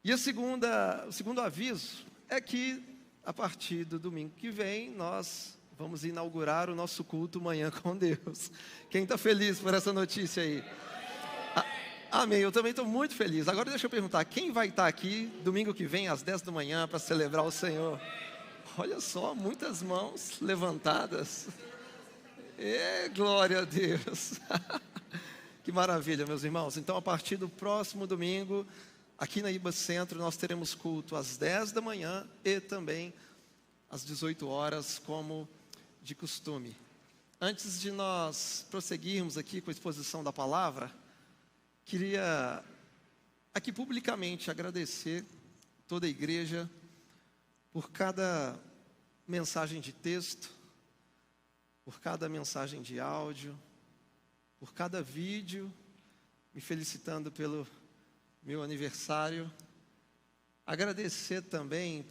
E o segundo aviso é que, a partir do domingo que vem, nós vamos inaugurar o nosso culto Manhã com Deus. Quem está feliz por essa notícia aí? Amém, eu também estou muito feliz. Agora deixa eu perguntar, quem vai estar aqui domingo que vem às 10 da manhã para celebrar o Senhor? Olha só, muitas mãos levantadas. Glória a Deus. Que maravilha, meus irmãos. Então, a partir do próximo domingo, aqui na IBA Centro, nós teremos culto às 10 da manhã e também às 18 horas, como de costume. Antes de nós prosseguirmos aqui com a exposição da palavra, queria aqui publicamente agradecer toda a igreja por cada mensagem de texto, por cada mensagem de áudio, por cada vídeo, me felicitando pelo meu aniversário. Agradecer também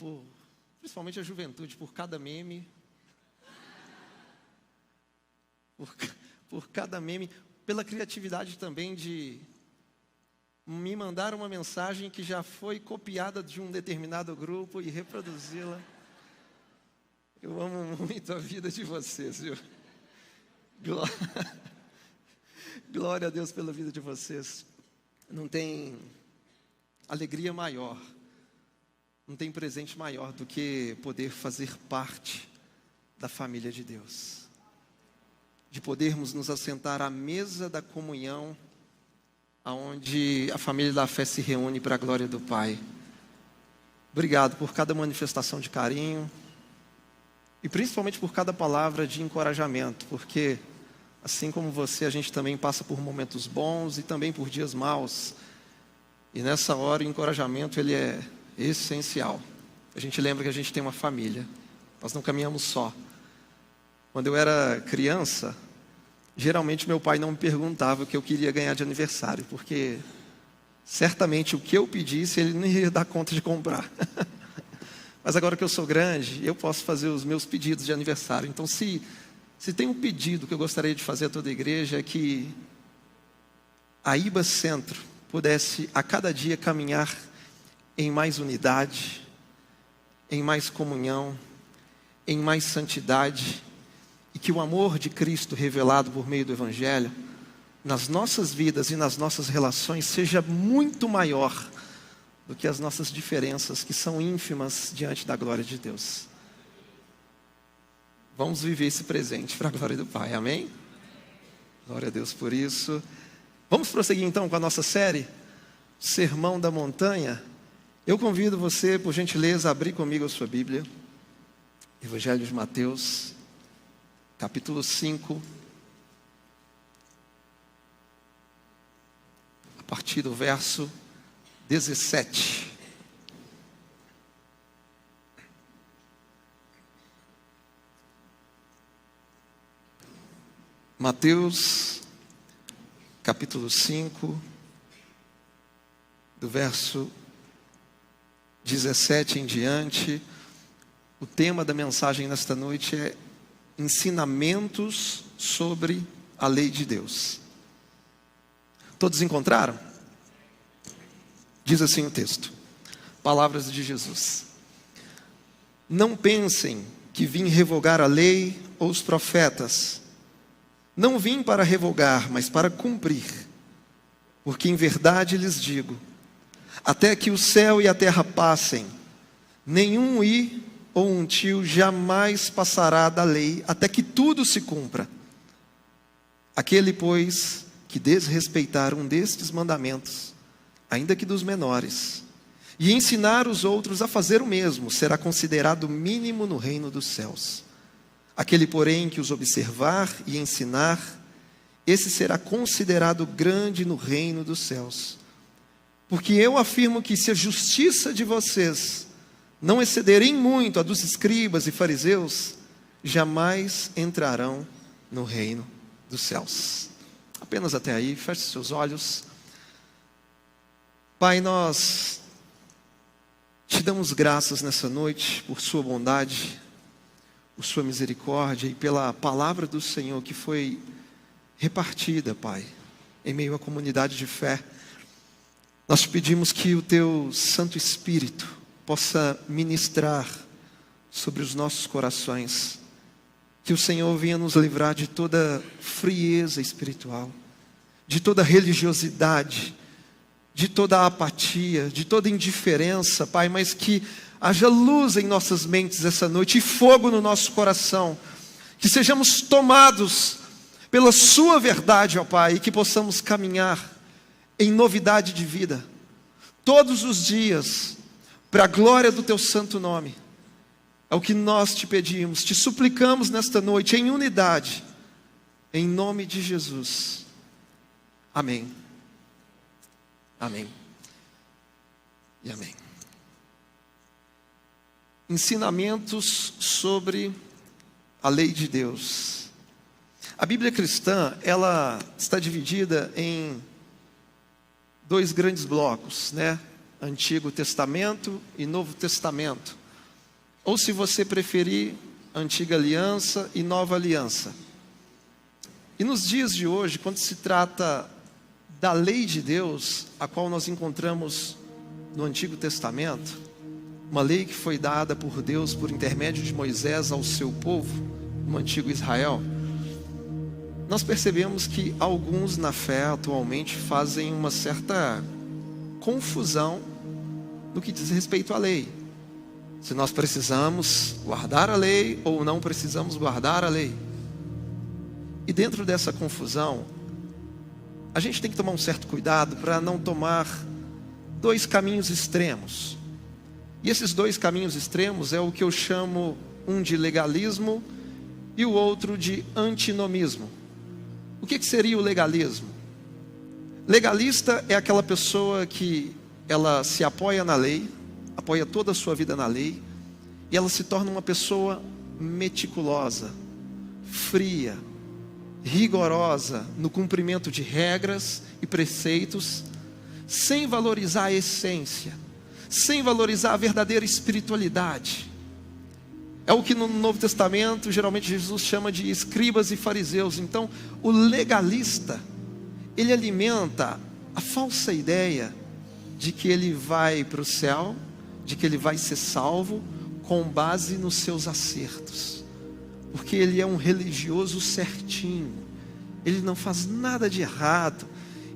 principalmente a juventude, por cada meme, por cada meme, pela criatividade também de me mandar uma mensagem que já foi copiada de um determinado grupo e reproduzi-la. Eu amo muito a vida de vocês, viu? Glória a Deus pela vida de vocês. Não tem alegria maior, não tem presente maior do que poder fazer parte da família de Deus, de podermos nos assentar à mesa da comunhão, aonde a família da fé se reúne para a glória do Pai. Obrigado por cada manifestação de carinho e principalmente por cada palavra de encorajamento, porque assim como você, a gente também passa por momentos bons e também por dias maus. E nessa hora o encorajamento ele é essencial. A gente lembra que a gente tem uma família, nós não caminhamos só. Quando eu era criança, geralmente meu pai não me perguntava o que eu queria ganhar de aniversário, porque certamente o que eu pedisse ele não ia dar conta de comprar. Mas agora que eu sou grande, eu posso fazer os meus pedidos de aniversário. Então se tem um pedido que eu gostaria de fazer a toda a igreja, é que a IBA Centro pudesse a cada dia caminhar em mais unidade, em mais comunhão, em mais santidade, e que o amor de Cristo revelado por meio do Evangelho, nas nossas vidas e nas nossas relações, seja muito maior do que as nossas diferenças, que são ínfimas diante da glória de Deus. Vamos viver esse presente para a glória do Pai, amém? Glória a Deus por isso. Vamos prosseguir então com a nossa série, Sermão da Montanha. Eu convido você, por gentileza, a abrir comigo a sua Bíblia. Evangelho de Mateus, capítulo 5. A partir do verso 17. Mateus, capítulo 5, do verso 17 em diante. O tema da mensagem nesta noite é ensinamentos sobre a lei de Deus. Todos encontraram? Diz assim o texto, palavras de Jesus: não pensem que vim revogar a lei ou os profetas. Não vim para revogar, mas para cumprir. Porque em verdade lhes digo, até que o céu e a terra passem, nenhum i ou um tio jamais passará da lei, até que tudo se cumpra. Aquele, pois, que desrespeitar um destes mandamentos, ainda que dos menores, e ensinar os outros a fazer o mesmo, será considerado mínimo no reino dos céus. Aquele, porém, que os observar e ensinar, esse será considerado grande no reino dos céus. Porque eu afirmo que se a justiça de vocês não excederem muito a dos escribas e fariseus, jamais entrarão no reino dos céus. Apenas até aí, feche seus olhos. Pai, nós te damos graças nessa noite por sua bondade, por sua misericórdia e pela palavra do Senhor que foi repartida, Pai, em meio à comunidade de fé. Nós te pedimos que o teu Santo Espírito possa ministrar sobre os nossos corações, que o Senhor venha nos livrar de toda frieza espiritual, de toda religiosidade, de toda apatia, de toda indiferença, Pai, mas que haja luz em nossas mentes essa noite e fogo no nosso coração, que sejamos tomados pela sua verdade, ó Pai, e que possamos caminhar em novidade de vida, todos os dias, para a glória do teu santo nome. É o que nós te pedimos, te suplicamos nesta noite, em unidade, em nome de Jesus. Amém. Amém. E amém. Ensinamentos sobre a lei de Deus. A Bíblia cristã, ela está dividida em dois grandes blocos, né? Antigo Testamento e Novo Testamento. Ou, se você preferir, Antiga Aliança e Nova Aliança. E nos dias de hoje, quando se trata da lei de Deus, a qual nós encontramos no Antigo Testamento, uma lei que foi dada por Deus por intermédio de Moisés ao seu povo, no antigo Israel, nós percebemos que alguns na fé atualmente fazem uma certa confusão no que diz respeito à lei. Se nós precisamos guardar a lei ou não precisamos guardar a lei. E dentro dessa confusão, a gente tem que tomar um certo cuidado para não tomar dois caminhos extremos. E esses dois caminhos extremos é o que eu chamo, um de legalismo e o outro de antinomismo. O que seria o legalismo? Legalista é aquela pessoa que ela se apoia na lei, apoia toda a sua vida na lei, e ela se torna uma pessoa meticulosa, fria, rigorosa no cumprimento de regras e preceitos, sem valorizar a essência, sem valorizar a verdadeira espiritualidade. É o que no Novo Testamento geralmente Jesus chama de escribas e fariseus. Então, o legalista, ele alimenta a falsa ideia de que ele vai para o céu, de que ele vai ser salvo com base nos seus acertos, porque ele é um religioso certinho, ele não faz nada de errado.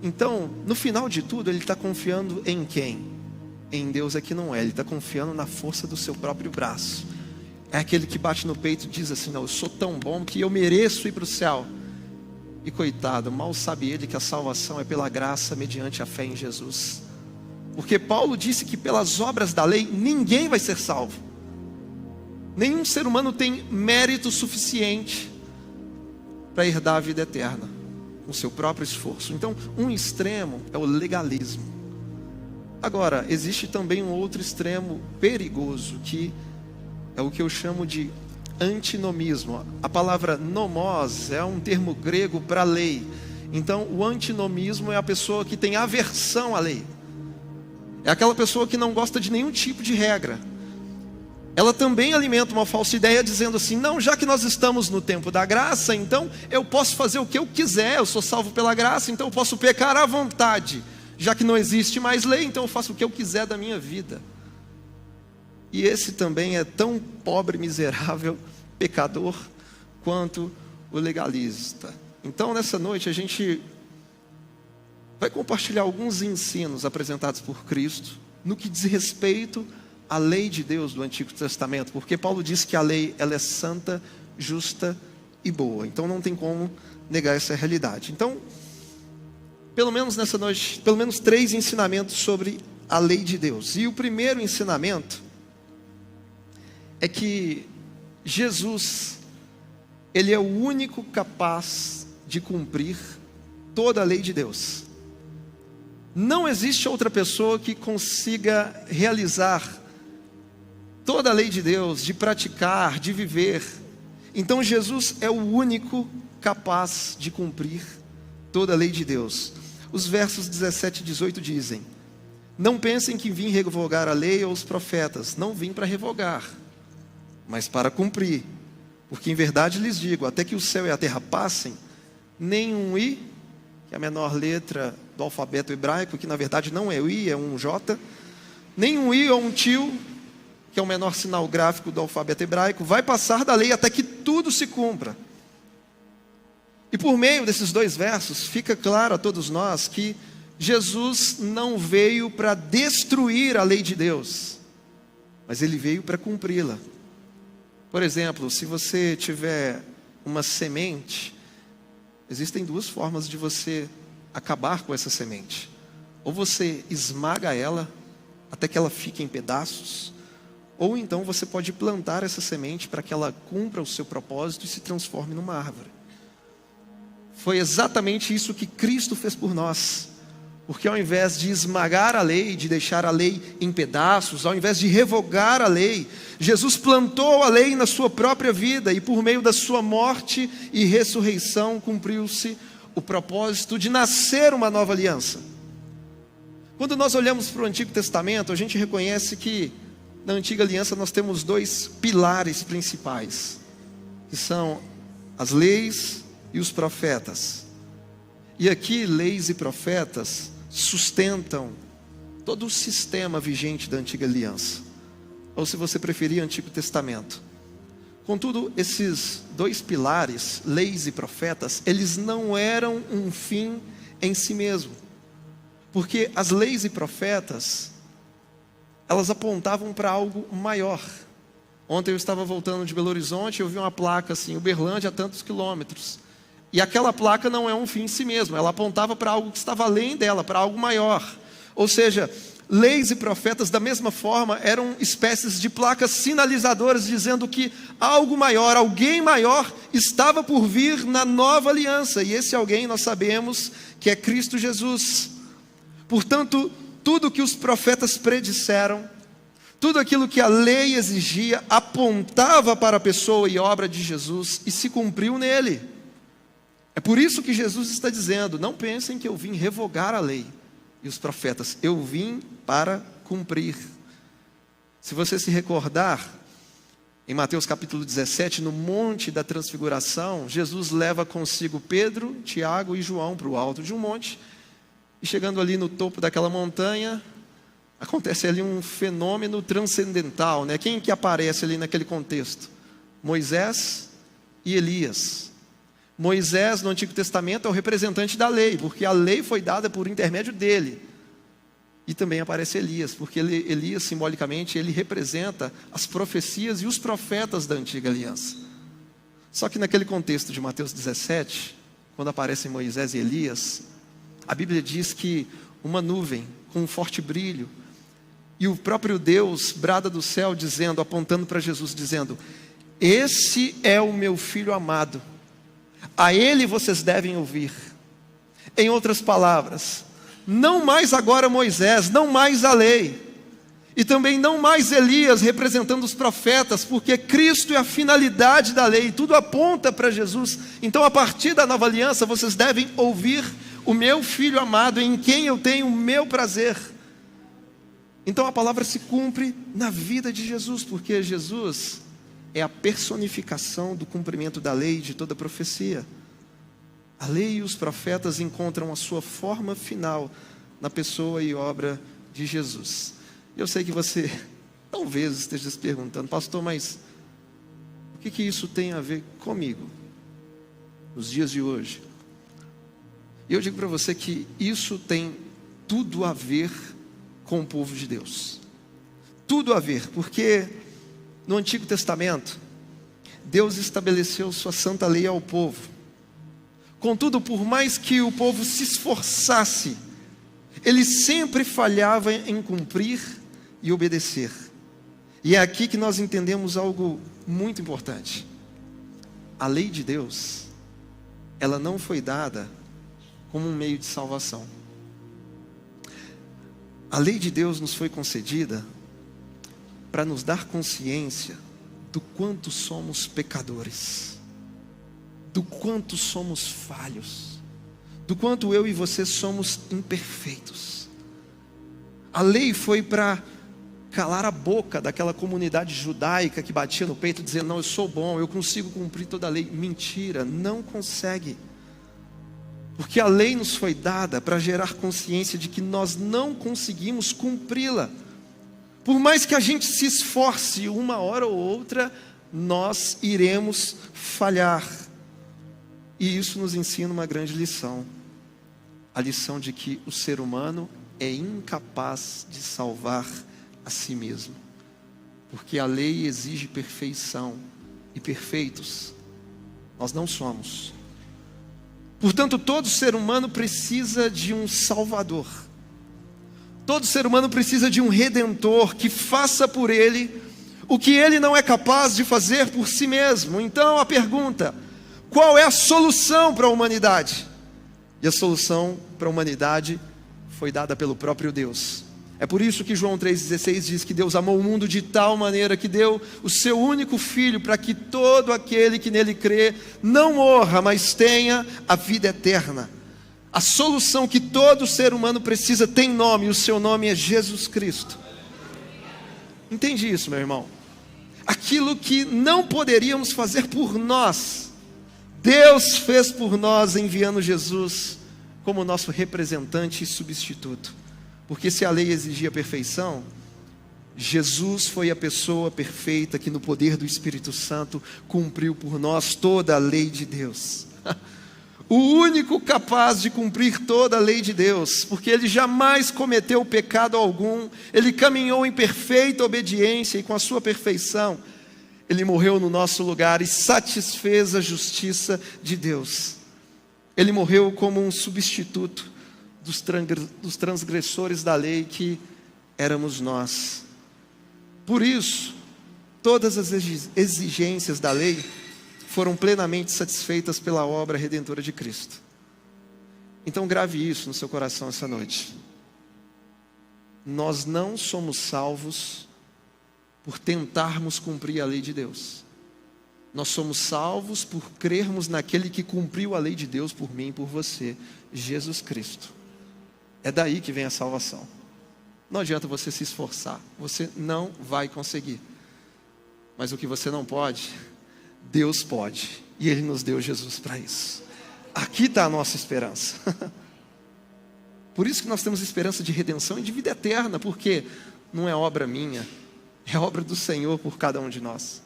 Então, no final de tudo, ele está confiando em quem? Em Deus é que não é, ele está confiando na força do seu próprio braço. É aquele que bate no peito e diz assim: não, eu sou tão bom que eu mereço ir para o céu. E coitado, mal sabe ele que a salvação é pela graça mediante a fé em Jesus. Porque Paulo disse que pelas obras da lei ninguém vai ser salvo. Nenhum ser humano tem mérito suficiente para herdar a vida eterna com seu próprio esforço. Então, um extremo é o legalismo. Agora, existe também um outro extremo perigoso, que é o que eu chamo de antinomismo. A palavra nomos é um termo grego para lei. Então, o antinomismo é a pessoa que tem aversão à lei. É aquela pessoa que não gosta de nenhum tipo de regra. Ela também alimenta uma falsa ideia dizendo assim: não, já que nós estamos no tempo da graça, então eu posso fazer o que eu quiser, eu sou salvo pela graça, então eu posso pecar à vontade. Já que não existe mais lei, então eu faço o que eu quiser da minha vida. E esse também é tão pobre, miserável, pecador, quanto o legalista. Então, nessa noite, a gente vai compartilhar alguns ensinos apresentados por Cristo no que diz respeito à lei de Deus do Antigo Testamento, porque Paulo diz que a lei, ela é santa, justa e boa. Então não tem como negar essa realidade. Então, pelo menos nessa noite, pelo menos 3 ensinamentos sobre a lei de Deus. E o primeiro ensinamento é que Jesus, ele é o único capaz de cumprir toda a lei de Deus. Não existe outra pessoa que consiga realizar toda a lei de Deus, de praticar, de viver. Então Jesus é o único capaz de cumprir toda a lei de Deus. Os versos 17 e 18 dizem: não pensem que vim revogar a lei ou os profetas. Não vim para revogar, mas para cumprir. Porque em verdade lhes digo, até que o céu e a terra passem, nenhum i, que é a menor letra do alfabeto hebraico, que na verdade não é o I, é um J, nem um I ou um tio, que é o menor sinal gráfico do alfabeto hebraico, vai passar da lei até que tudo se cumpra. E por meio desses dois versos, fica claro a todos nós que Jesus não veio para destruir a lei de Deus, mas Ele veio para cumpri-la. Por exemplo, se você tiver uma semente, existem duas formas de você acabar com essa semente. Ou você esmaga ela até que ela fique em pedaços, ou então você pode plantar essa semente para que ela cumpra o seu propósito e se transforme numa árvore. Foi exatamente isso que Cristo fez por nós. Porque ao invés de esmagar a lei, de deixar a lei em pedaços, ao invés de revogar a lei, Jesus plantou a lei na sua própria vida e por meio da sua morte e ressurreição cumpriu-se o propósito de nascer uma nova aliança. Quando nós olhamos para o Antigo Testamento, a gente reconhece que na Antiga Aliança nós temos dois pilares principais, que são as leis e os profetas. E aqui leis e profetas sustentam todo o sistema vigente da Antiga Aliança, ou se você preferir, Antigo Testamento. Contudo, esses dois pilares, leis e profetas, eles não eram um fim em si mesmo, porque as leis e profetas, elas apontavam para algo maior. Ontem eu estava voltando de Belo Horizonte e eu vi uma placa assim, Uberlândia a tantos quilômetros. E aquela placa não é um fim em si mesmo, ela apontava para algo que estava além dela, para algo maior. Ou seja, leis e profetas da mesma forma eram espécies de placas sinalizadoras dizendo que algo maior, alguém maior estava por vir na nova aliança. E esse alguém nós sabemos que é Cristo Jesus. Portanto, tudo que os profetas predisseram, tudo aquilo que a lei exigia, apontava para a pessoa e obra de Jesus e se cumpriu nele. É por isso que Jesus está dizendo, não pensem que eu vim revogar a lei e os profetas, eu vim para cumprir. Se você se recordar, em Mateus capítulo 17, no Monte da Transfiguração, Jesus leva consigo Pedro, Tiago e João para o alto de um monte, e chegando ali no topo daquela montanha, acontece ali um fenômeno transcendental, né? Quem que aparece ali naquele contexto? Moisés e Elias. Moisés, no Antigo Testamento, é o representante da lei, porque a lei foi dada por intermédio dele. E também aparece Elias, porque Elias, simbolicamente, ele representa as profecias e os profetas da Antiga Aliança. Só que naquele contexto de Mateus 17, quando aparecem Moisés e Elias, a Bíblia diz que uma nuvem com um forte brilho, e o próprio Deus brada do céu dizendo, apontando para Jesus, dizendo, esse é o meu filho amado, a ele vocês devem ouvir. Em outras palavras, não mais agora Moisés, não mais a lei, e também não mais Elias representando os profetas, porque Cristo é a finalidade da lei, tudo aponta para Jesus. Então a partir da nova aliança vocês devem ouvir o meu filho amado, em quem eu tenho o meu prazer. Então a palavra se cumpre na vida de Jesus, porque Jesus é a personificação do cumprimento da lei e de toda profecia. A lei e os profetas encontram a sua forma final na pessoa e obra de Jesus. Eu sei que você talvez esteja se perguntando, pastor, mas o que isso tem a ver comigo, nos dias de hoje? E eu digo para você que isso tem tudo a ver com o povo de Deus. Tudo a ver, porque no Antigo Testamento, Deus estabeleceu sua santa lei ao povo. Contudo, por mais que o povo se esforçasse, ele sempre falhava em cumprir e obedecer. E é aqui que nós entendemos algo muito importante. A lei de Deus, ela não foi dada como um meio de salvação. A lei de Deus nos foi concedida para nos dar consciência do quanto somos pecadores, do quanto somos falhos, do quanto eu e você somos imperfeitos. A lei foi para calar a boca daquela comunidade judaica que batia no peito dizendo, não, eu sou bom, eu consigo cumprir toda a lei. Mentira, não consegue. Porque a lei nos foi dada para gerar consciência de que nós não conseguimos cumpri-la. Por mais que a gente se esforce, uma hora ou outra, nós iremos falhar. E isso nos ensina uma grande lição. A lição de que o ser humano é incapaz de salvar a si mesmo. Porque a lei exige perfeição. E perfeitos nós não somos. Portanto, todo ser humano precisa de um Salvador. Todo ser humano precisa de um Redentor que faça por ele o que ele não é capaz de fazer por si mesmo. Então a pergunta: qual é a solução para a humanidade? E a solução para a humanidade foi dada pelo próprio Deus. É por isso que João 3,16 diz que Deus amou o mundo de tal maneira que deu o seu único Filho, para que todo aquele que nele crê não morra, mas tenha a vida eterna. A solução que todo ser humano precisa tem nome, e o seu nome é Jesus Cristo. Entende isso, meu irmão? Aquilo que não poderíamos fazer por nós, Deus fez por nós, enviando Jesus como nosso representante e substituto. Porque se a lei exigia perfeição, Jesus foi a pessoa perfeita que no poder do Espírito Santo cumpriu por nós toda a lei de Deus. O único capaz de cumprir toda a lei de Deus, porque ele jamais cometeu pecado algum, ele caminhou em perfeita obediência e com a sua perfeição, ele morreu no nosso lugar e satisfez a justiça de Deus. Ele morreu como um substituto dos transgressores da lei que éramos nós. Por isso, todas as exigências da lei foram plenamente satisfeitas pela obra redentora de Cristo. Então grave isso no seu coração essa noite. Nós não somos salvos por tentarmos cumprir a lei de Deus. Nós somos salvos por crermos naquele que cumpriu a lei de Deus por mim e por você, Jesus Cristo. É daí que vem a salvação. Não adianta você se esforçar, você não vai conseguir. Mas o que você não pode, Deus pode. E Ele nos deu Jesus para isso. Aqui está a nossa esperança. Por isso que nós temos esperança de redenção e de vida eterna, porque não é obra minha, é obra do Senhor por cada um de nós.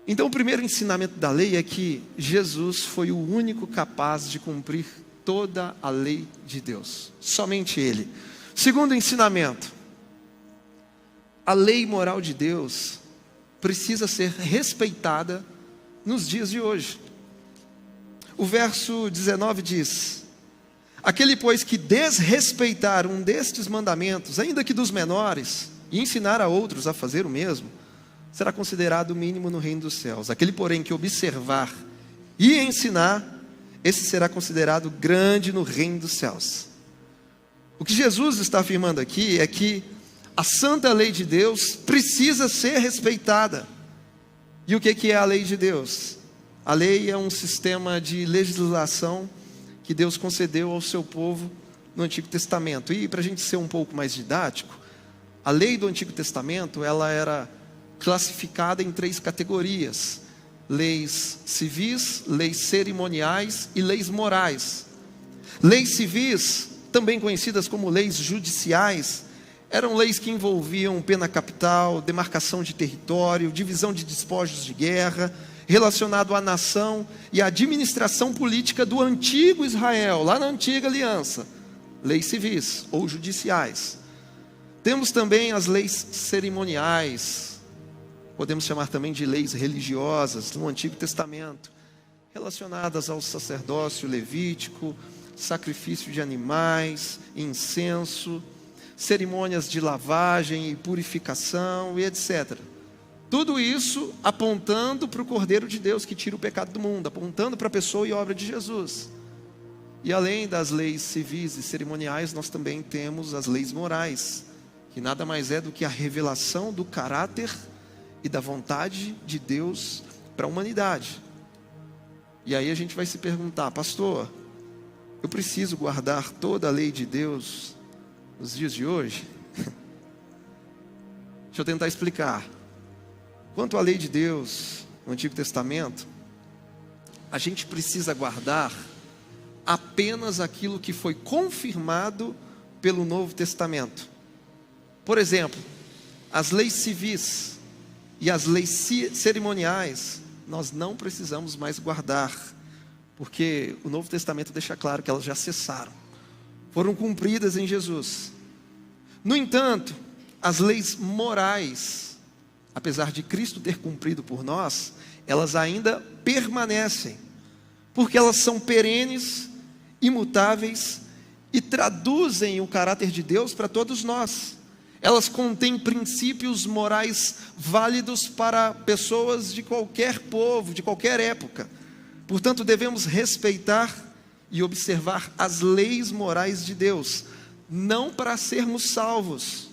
Então o primeiro ensinamento da lei é que Jesus foi o único capaz de cumprir toda a lei de Deus. Somente Ele. Segundo ensinamento: a lei moral de Deus precisa ser respeitada nos dias de hoje. O verso 19 diz: aquele, pois, que desrespeitar um destes mandamentos, ainda que dos menores, e ensinar a outros a fazer o mesmo, será considerado o mínimo no reino dos céus. Aquele, porém, que observar e ensinar, esse será considerado grande no reino dos céus. O que Jesus está afirmando aqui é que a santa lei de Deus precisa ser respeitada. E o que é a lei de Deus? A lei é um sistema de legislação que Deus concedeu ao seu povo no Antigo Testamento. E para a gente ser um pouco mais didático, a lei do Antigo Testamento, ela era classificada em 3 categorias: leis civis, leis cerimoniais e leis morais. Leis civis, também conhecidas como leis judiciais, eram leis que envolviam pena capital, demarcação de território, divisão de despojos de guerra, relacionado à nação e à administração política do antigo Israel, lá na antiga aliança. Leis civis ou judiciais. Temos também as leis cerimoniais, podemos chamar também de leis religiosas no Antigo Testamento, relacionadas ao sacerdócio levítico, sacrifício de animais, incenso, cerimônias de lavagem e purificação e etc. Tudo isso apontando para o Cordeiro de Deus que tira o pecado do mundo, apontando para a pessoa e obra de Jesus. E além das leis civis e cerimoniais, nós também temos as leis morais, que nada mais é do que a revelação do caráter e da vontade de Deus para a humanidade. E aí a gente vai se perguntar: pastor, eu preciso guardar toda a lei de Deus nos dias de hoje? Deixa eu tentar explicar. Quanto à lei de Deus no Antigo Testamento, a gente precisa guardar apenas aquilo que foi confirmado pelo Novo Testamento. Por exemplo, as leis civis e as leis cerimoniais, nós não precisamos mais guardar, porque o Novo Testamento deixa claro que elas já cessaram, foram cumpridas em Jesus. No entanto, as leis morais, apesar de Cristo ter cumprido por nós, elas ainda permanecem, porque elas são perenes, imutáveis e traduzem o caráter de Deus para todos nós. Elas contêm princípios morais válidos para pessoas de qualquer povo, de qualquer época. Portanto, devemos respeitar e observar as leis morais de Deus, não para sermos salvos,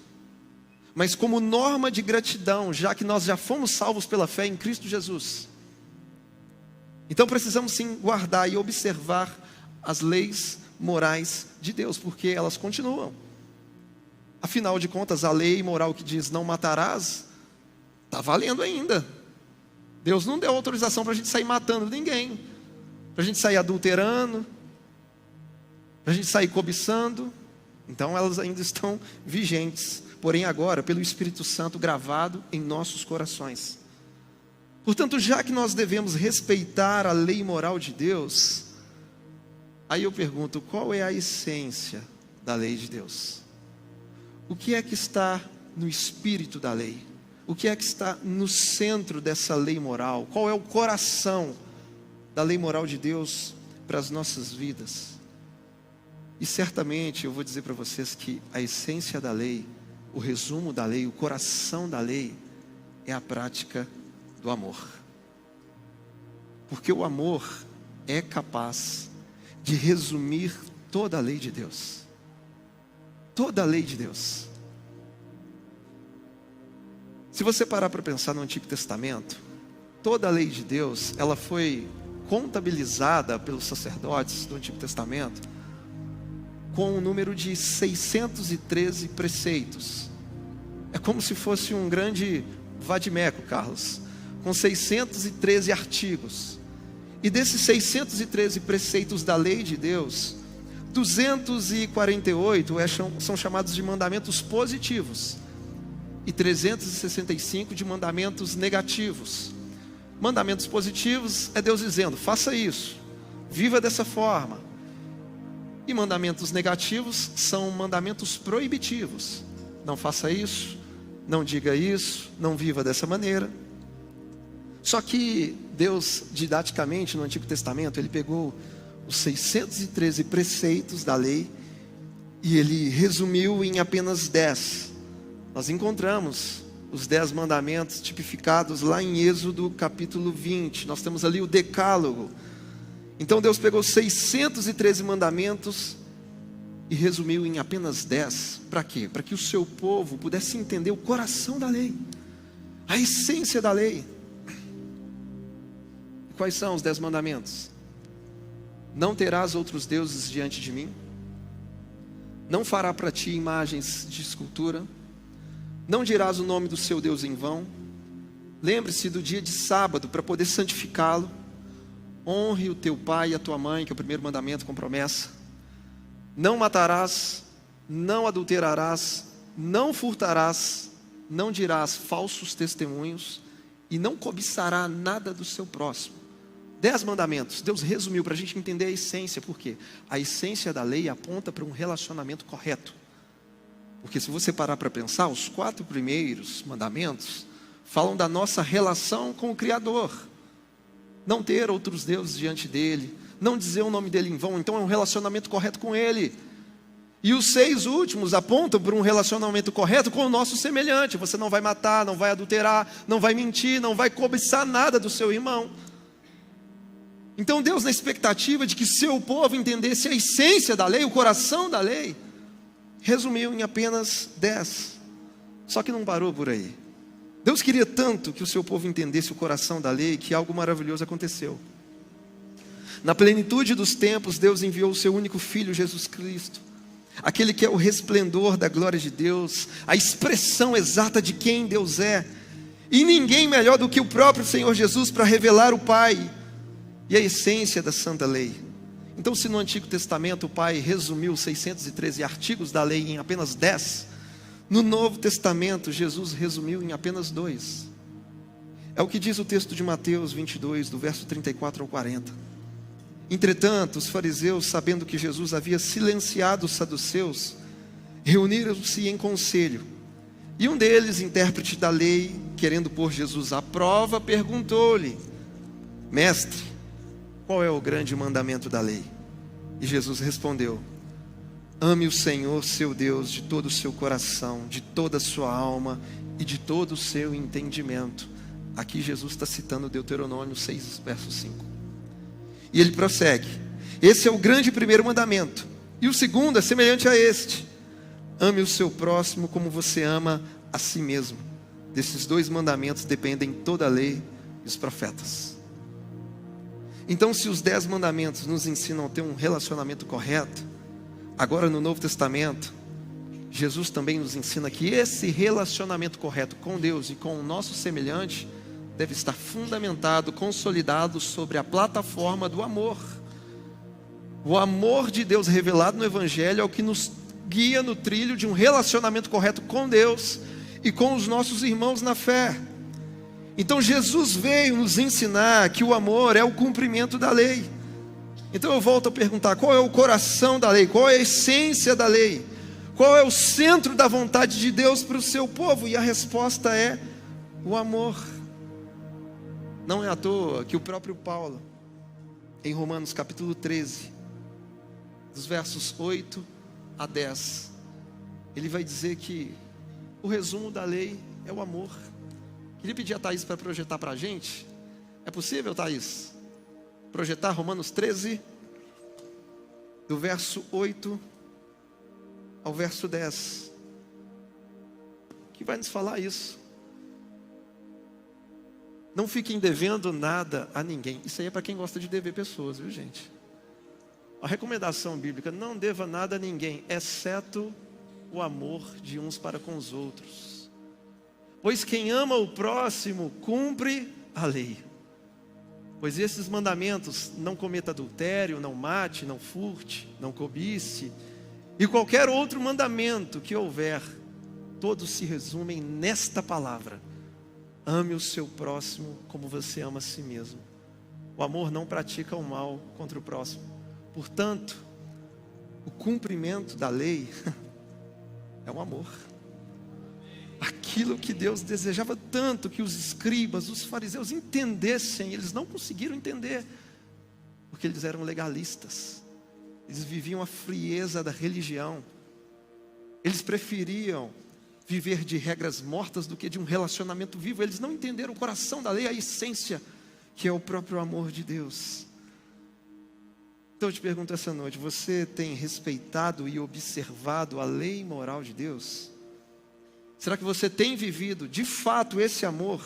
mas como norma de gratidão, já que nós já fomos salvos pela fé em Cristo Jesus. Então precisamos sim guardar e observar as leis morais de Deus, porque elas continuam. Afinal de contas, a lei moral que diz não matarás, está valendo ainda. Deus não deu autorização para a gente sair matando ninguém, para a gente sair adulterando, para a gente sair cobiçando. Então elas ainda estão vigentes, porém agora pelo Espírito Santo gravado em nossos corações. Portanto, já que nós devemos respeitar a lei moral de Deus, aí eu pergunto, qual é a essência da lei de Deus? O que é que está no espírito da lei? O que é que está no centro dessa lei moral? Qual é o coração da lei moral de Deus para as nossas vidas? E certamente eu vou dizer para vocês que a essência da lei, o resumo da lei, o coração da lei é a prática do amor. Porque o amor é capaz de resumir toda a lei de Deus. Toda a lei de Deus. Se você parar para pensar no Antigo Testamento, toda a lei de Deus, ela foi contabilizada pelos sacerdotes do Antigo Testamento com um número de 613 preceitos. É como se fosse um grande vadimeco, Carlos, com 613 artigos. E desses 613 preceitos da lei de Deus, 248 são chamados de mandamentos positivos e 365 de mandamentos negativos. Mandamentos positivos é Deus dizendo, faça isso, viva dessa forma. E mandamentos negativos são mandamentos proibitivos. Não faça isso, não diga isso, não viva dessa maneira. Só que Deus, didaticamente, no Antigo Testamento, Ele pegou os 613 preceitos da lei e Ele resumiu em apenas 10. Nós encontramos os 10 mandamentos tipificados lá em Êxodo capítulo 20. Nós temos ali o decálogo. Então Deus pegou 613 mandamentos e resumiu em apenas 10. Para quê? Para que o seu povo pudesse entender o coração da lei, a essência da lei. Quais são os 10 mandamentos? Não terás outros deuses diante de mim. Não fará para ti imagens de escultura. Não dirás o nome do seu Deus em vão. Lembre-se do dia de sábado para poder santificá-lo. Honre o teu pai e a tua mãe, que é o primeiro mandamento com promessa. Não matarás, não adulterarás, não furtarás, não dirás falsos testemunhos e não cobiçará nada do seu próximo. 10 mandamentos, Deus resumiu para a gente entender a essência. Por quê? A essência da lei aponta para um relacionamento correto. Porque se você parar para pensar, os 4 primeiros mandamentos falam da nossa relação com o Criador. Não ter outros deuses diante dele, não dizer o nome dele em vão, então é um relacionamento correto com ele. E os 6 últimos apontam para um relacionamento correto com o nosso semelhante. Você não vai matar, não vai adulterar, não vai mentir, não vai cobiçar nada do seu irmão. Então Deus, na expectativa de que seu povo entendesse a essência da lei, o coração da lei, resumiu em apenas 10. Só que não parou por aí. Deus queria tanto que o seu povo entendesse o coração da lei, que algo maravilhoso aconteceu. Na plenitude dos tempos, Deus enviou o seu único Filho, Jesus Cristo, aquele que é o resplendor da glória de Deus, a expressão exata de quem Deus é, e ninguém melhor do que o próprio Senhor Jesus para revelar o Pai e a essência da santa lei. Então, se no Antigo Testamento o Pai resumiu 613 artigos da lei em apenas 10, no Novo Testamento Jesus resumiu em apenas 2. É o que diz o texto de Mateus 22, do verso 34 ao 40. Entretanto, os fariseus, sabendo que Jesus havia silenciado os saduceus, reuniram-se em conselho. E um deles, intérprete da lei, querendo pôr Jesus à prova, perguntou-lhe: Mestre, qual é o grande mandamento da lei? E Jesus respondeu: Ame o Senhor seu Deus de todo o seu coração, de toda a sua alma e de todo o seu entendimento. Aqui Jesus está citando Deuteronômio 6, verso 5. E ele prossegue: esse é o grande primeiro mandamento. E o segundo é semelhante a este: ame o seu próximo como você ama a si mesmo. Desses 2 mandamentos dependem toda a lei e os profetas. Então, se os 10 mandamentos nos ensinam a ter um relacionamento correto, agora no Novo Testamento, Jesus também nos ensina que esse relacionamento correto com Deus e com o nosso semelhante deve estar fundamentado, consolidado sobre a plataforma do amor. O amor de Deus revelado no Evangelho é o que nos guia no trilho de um relacionamento correto com Deus e com os nossos irmãos na fé. Então Jesus veio nos ensinar que o amor é o cumprimento da lei. Então eu volto a perguntar: qual é o coração da lei? Qual é a essência da lei? Qual é o centro da vontade de Deus para o seu povo? E a resposta é o amor. Não é à toa que o próprio Paulo, em Romanos capítulo 13, dos versos 8 a 10, ele vai dizer que o resumo da lei é o amor. Queria pedir a Thaís para projetar para a gente. É possível, Thaís? Projetar Romanos 13, do verso 8 ao verso 10, que vai nos falar isso. Não fiquem devendo nada a ninguém. Isso aí é para quem gosta de dever pessoas, viu, gente? A recomendação bíblica: não deva nada a ninguém, exceto o amor de uns para com os outros. Pois quem ama o próximo cumpre a lei. Pois esses mandamentos: não cometa adultério, não mate, não furte, não cobice, e qualquer outro mandamento que houver, todos se resumem nesta palavra: ame o seu próximo como você ama a si mesmo. O amor não pratica o mal contra o próximo. Portanto, o cumprimento da lei é o amor. Aquilo que Deus desejava tanto que os escribas, os fariseus entendessem, eles não conseguiram entender, porque eles eram legalistas. Eles viviam a frieza da religião. Eles preferiam viver de regras mortas do que de um relacionamento vivo. Eles não entenderam o coração da lei, a essência, que é o próprio amor de Deus. Então eu te pergunto essa noite: você tem respeitado e observado a lei moral de Deus? Será que você tem vivido de fato esse amor?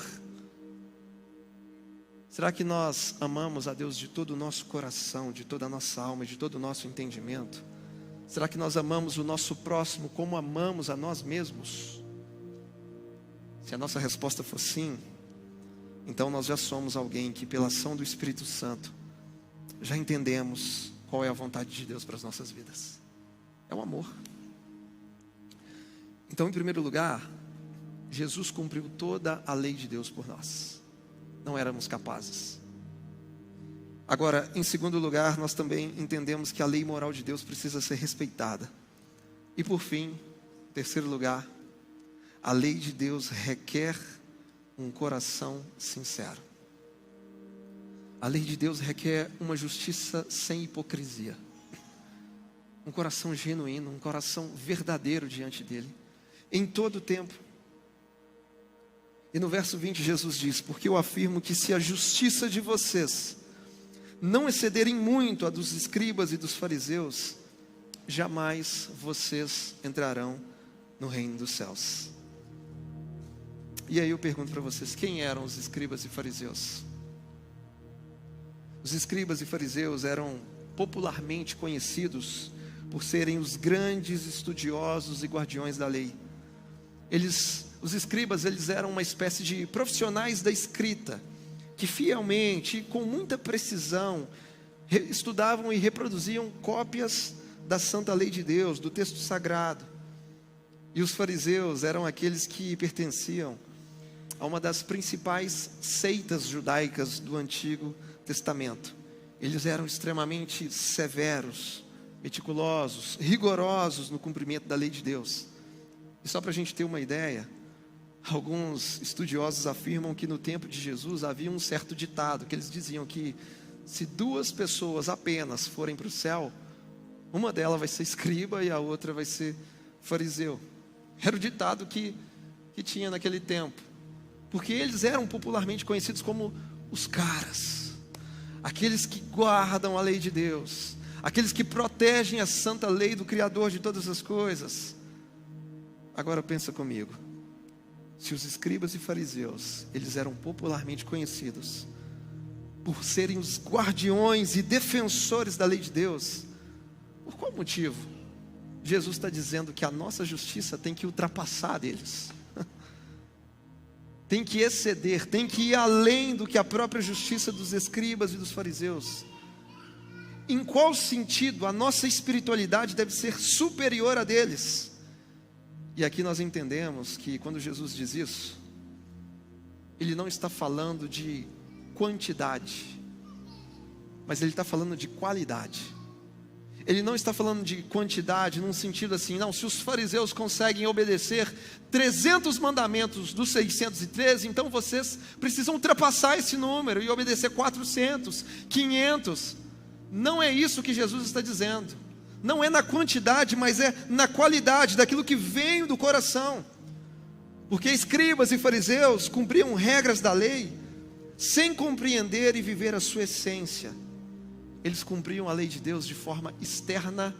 Será que nós amamos a Deus de todo o nosso coração, de toda a nossa alma, de todo o nosso entendimento? Será que nós amamos o nosso próximo como amamos a nós mesmos? Se a nossa resposta for sim, então nós já somos alguém que, pela ação do Espírito Santo, já entendemos qual é a vontade de Deus para as nossas vidas. É o amor. Então, em primeiro lugar, Jesus cumpriu toda a lei de Deus por nós. Não éramos capazes. Agora, em segundo lugar, nós também entendemos que a lei moral de Deus precisa ser respeitada. E por fim, em terceiro lugar, a lei de Deus requer um coração sincero. A lei de Deus requer uma justiça sem hipocrisia. Um coração genuíno, um coração verdadeiro diante dele, em todo o tempo. E no verso 20 Jesus diz: porque eu afirmo que se a justiça de vocês não excederem muito a dos escribas e dos fariseus, jamais vocês entrarão no reino dos céus. E aí eu pergunto para vocês: quem eram os escribas e fariseus? Os escribas e fariseus eram popularmente conhecidos por serem os grandes estudiosos e guardiões da lei. Os escribas, eles eram uma espécie de profissionais da escrita, que fielmente e com muita precisão estudavam e reproduziam cópias da santa lei de Deus, do texto sagrado. E os fariseus eram aqueles que pertenciam a uma das principais seitas judaicas do Antigo Testamento. Eles eram extremamente severos, meticulosos, rigorosos no cumprimento da lei de Deus. E só para a gente ter uma ideia, alguns estudiosos afirmam que no tempo de Jesus havia um certo ditado, que eles diziam que se 2 pessoas apenas forem para o céu, uma delas vai ser escriba e a outra vai ser fariseu. Era o ditado que tinha naquele tempo, porque eles eram popularmente conhecidos como os caras, aqueles que guardam a lei de Deus, aqueles que protegem a santa lei do Criador de todas as coisas. Agora pensa comigo, se os escribas e fariseus, eles eram popularmente conhecidos por serem os guardiões e defensores da lei de Deus, por qual motivo Jesus está dizendo que a nossa justiça tem que ultrapassar deles? Tem que exceder, tem que ir além do que a própria justiça dos escribas e dos fariseus. Em qual sentido a nossa espiritualidade deve ser superior a deles? E aqui nós entendemos que quando Jesus diz isso, Ele não está falando de quantidade, mas Ele está falando de qualidade. Ele não está falando de quantidade num sentido assim, não, se os fariseus conseguem obedecer 300 mandamentos dos 613, então vocês precisam ultrapassar esse número e obedecer 400, 500. Não é isso que Jesus está dizendo. Não é na quantidade, mas é na qualidade daquilo que vem do coração. Porque escribas e fariseus cumpriam regras da lei sem compreender e viver a sua essência. Eles cumpriam a lei de Deus de forma externa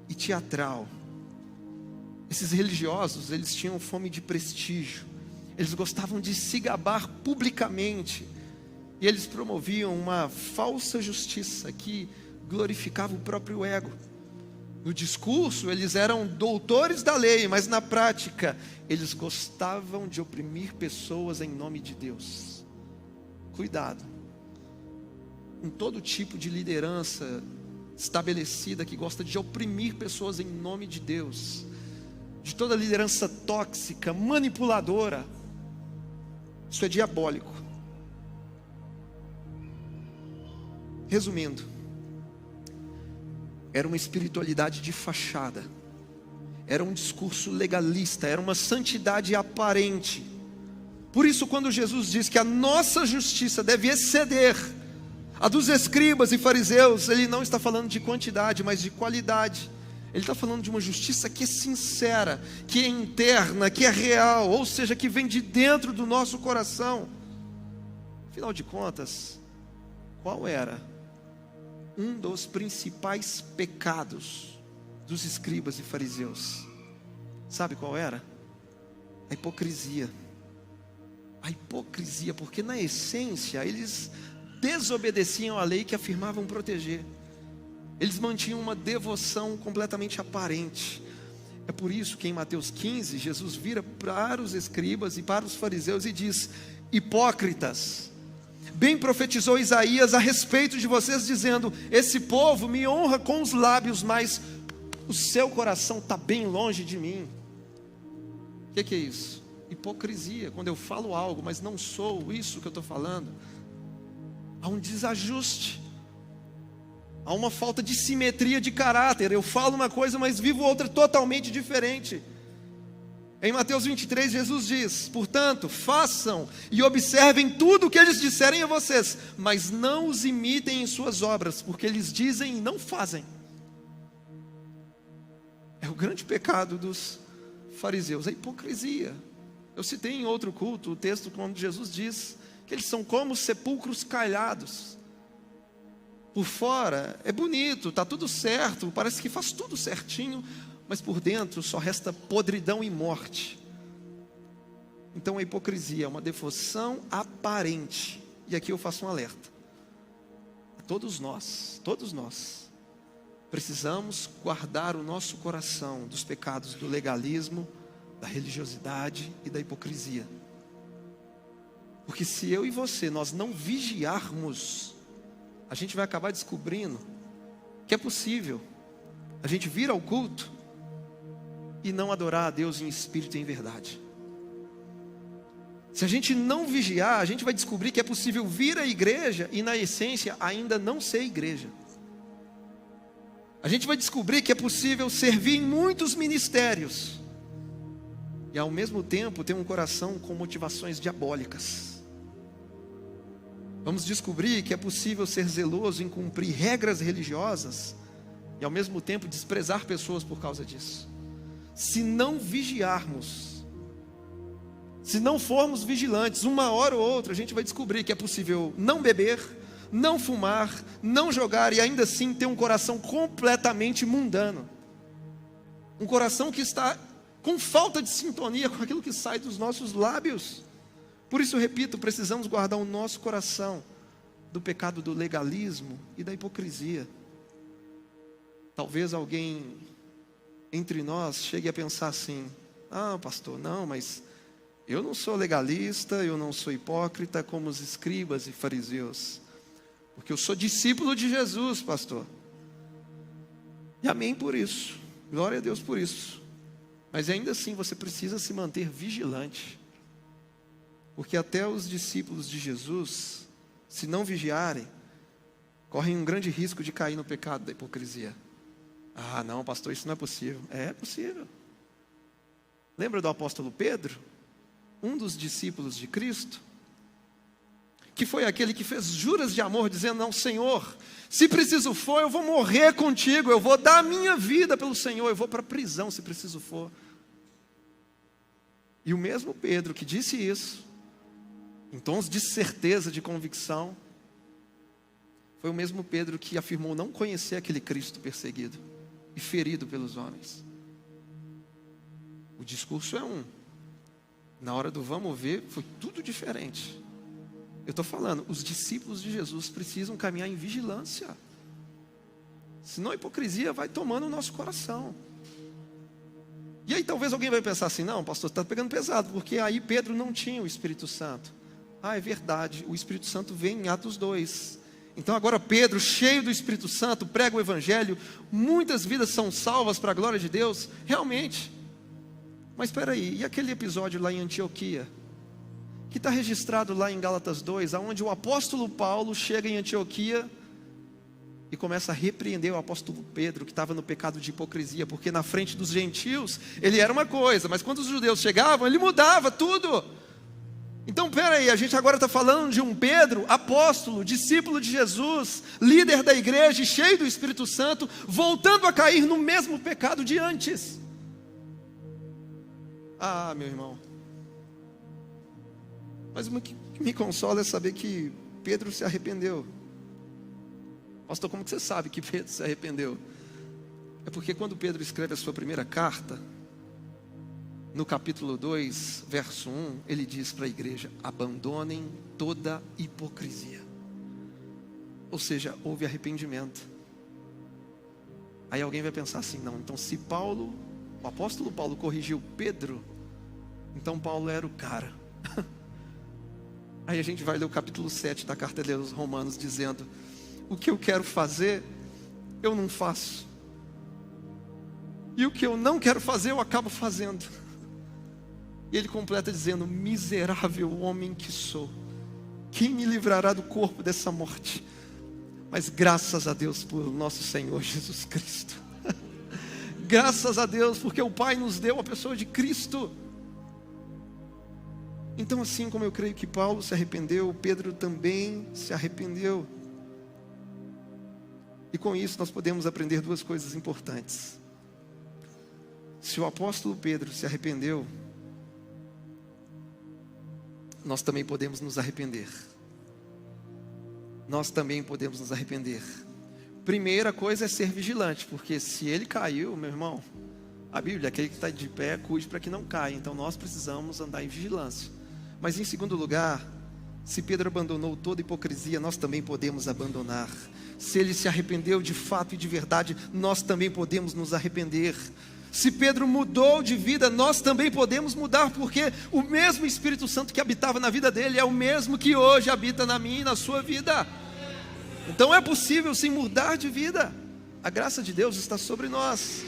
e teatral. Esses religiosos, eles tinham fome de prestígio. Eles gostavam de se gabar publicamente. E eles promoviam uma falsa justiça que glorificava o próprio ego. No discurso, eles eram doutores da lei, mas na prática, eles gostavam de oprimir pessoas em nome de Deus. Cuidado com todo tipo de liderança estabelecida que gosta de oprimir pessoas em nome de Deus, de toda liderança tóxica, manipuladora. Isso é diabólico. Resumindo, era uma espiritualidade de fachada, era um discurso legalista, era uma santidade aparente. Por isso, quando Jesus diz que a nossa justiça deve exceder a dos escribas e fariseus, Ele não está falando de quantidade, mas de qualidade. Ele está falando de uma justiça que é sincera, que é interna, que é real, ou seja, que vem de dentro do nosso coração. Afinal de contas, qual era um dos principais pecados dos escribas e fariseus? Sabe qual era? A hipocrisia. A hipocrisia, porque na essência eles desobedeciam a lei que afirmavam proteger. Eles mantinham uma devoção completamente aparente. É por isso que em Mateus 15, Jesus vira para os escribas e para os fariseus e diz: hipócritas, bem profetizou Isaías a respeito de vocês, dizendo: esse povo me honra com os lábios, mas o seu coração está bem longe de mim. O que é isso? Hipocrisia. Quando eu falo algo, mas não sou isso que eu estou falando, há um desajuste, há uma falta de simetria de caráter. Eu falo uma coisa, mas vivo outra totalmente diferente. Em Mateus 23, Jesus diz: portanto, façam e observem tudo o que eles disserem a vocês, mas não os imitem em suas obras, porque eles dizem e não fazem. É o grande pecado dos fariseus, a hipocrisia. Eu citei em outro culto o texto quando Jesus diz que eles são como sepulcros calhados. Por fora é bonito, está tudo certo, parece que faz tudo certinho, mas por dentro só resta podridão e morte. Então a hipocrisia é uma devoção aparente. E aqui eu faço um alerta. Todos nós precisamos guardar o nosso coração dos pecados do legalismo, da religiosidade e da hipocrisia. Porque se eu e você, nós não vigiarmos, a gente vai acabar descobrindo que é possível a gente vir ao culto e não adorar a Deus em espírito e em verdade. Se a gente não vigiar, a gente vai descobrir que é possível vir à igreja e, na essência, ainda não ser igreja. A gente vai descobrir que é possível servir em muitos ministérios e, ao mesmo tempo, ter um coração com motivações diabólicas. Vamos descobrir que é possível ser zeloso em cumprir regras religiosas e, ao mesmo tempo, desprezar pessoas por causa disso. Se não vigiarmos, se não formos vigilantes, uma hora ou outra, a gente vai descobrir que é possível não beber, não fumar, não jogar e ainda assim ter um coração completamente mundano. Um coração que está com falta de sintonia com aquilo que sai dos nossos lábios. Por isso, repito, precisamos guardar o nosso coração do pecado do legalismo e da hipocrisia. Talvez alguém entre nós chegue a pensar assim: ah, pastor, não, mas eu não sou legalista, eu não sou hipócrita como os escribas e fariseus, porque eu sou discípulo de Jesus, pastor. E amém por isso, glória a Deus por isso. Mas ainda assim você precisa se manter vigilante, porque até os discípulos de Jesus, se não vigiarem, correm um grande risco de cair no pecado da hipocrisia. Ah, não, pastor, isso não é possível. É possível. Lembra do apóstolo Pedro? Um dos discípulos de Cristo, que foi aquele que fez juras de amor, dizendo: não, Senhor, se preciso for, eu vou morrer contigo, eu vou dar a minha vida pelo Senhor, eu vou para a prisão se preciso for. E o mesmo Pedro que disse isso, em tons de certeza, de convicção, foi o mesmo Pedro que afirmou não conhecer aquele Cristo perseguido e ferido pelos homens. O discurso é um, na hora do vamos ver, foi tudo diferente. Eu estou falando, os discípulos de Jesus precisam caminhar em vigilância, senão a hipocrisia vai tomando o nosso coração. E aí talvez alguém vai pensar assim: não, pastor, está pegando pesado, porque aí Pedro não tinha o Espírito Santo. Ah, é verdade, o Espírito Santo vem em Atos 2. Então agora Pedro, cheio do Espírito Santo, prega o Evangelho, muitas vidas são salvas para a glória de Deus, realmente. Mas espera aí, e aquele episódio lá em Antioquia, que está registrado lá em Gálatas 2, onde o apóstolo Paulo chega em Antioquia e começa a repreender o apóstolo Pedro, que estava no pecado de hipocrisia, porque na frente dos gentios ele era uma coisa, mas quando os judeus chegavam, ele mudava tudo. Então espera aí, a gente agora está falando de um Pedro, apóstolo, discípulo de Jesus, líder da igreja, cheio do Espírito Santo, voltando a cair no mesmo pecado de antes. Ah, meu irmão, mas o que me consola é saber que Pedro se arrependeu. Pastor, como que você sabe que Pedro se arrependeu? É porque quando Pedro escreve a sua primeira carta, no capítulo 2, verso 1, ele diz para a igreja: abandonem toda hipocrisia. Ou seja, houve arrependimento. Aí alguém vai pensar assim: não, então se Paulo, o apóstolo Paulo corrigiu Pedro, então Paulo era o cara. Aí a gente vai ler o capítulo 7 da carta aos Romanos, dizendo: o que eu quero fazer, eu não faço, e o que eu não quero fazer, eu acabo fazendo. E ele completa dizendo: miserável homem que sou, quem me livrará do corpo dessa morte? Mas graças a Deus por nosso Senhor Jesus Cristo. Graças a Deus, porque o Pai nos deu a pessoa de Cristo. Então, assim como eu creio que Paulo se arrependeu, Pedro também se arrependeu. E com isso nós podemos aprender duas coisas importantes. Se o apóstolo Pedro se arrependeu, nós também podemos nos arrepender. Nós também podemos nos arrepender. Primeira coisa é ser vigilante, porque se ele caiu, meu irmão, a Bíblia, aquele que está de pé, cuide para que não caia. Então nós precisamos andar em vigilância. Mas em segundo lugar, se Pedro abandonou toda hipocrisia, nós também podemos abandonar. Se ele se arrependeu de fato e de verdade, nós também podemos nos arrepender. Se Pedro mudou de vida, nós também podemos mudar, porque o mesmo Espírito Santo que habitava na vida dele é o mesmo que hoje habita na minha e na sua vida. Então é possível sim mudar de vida. A graça de Deus está sobre nós.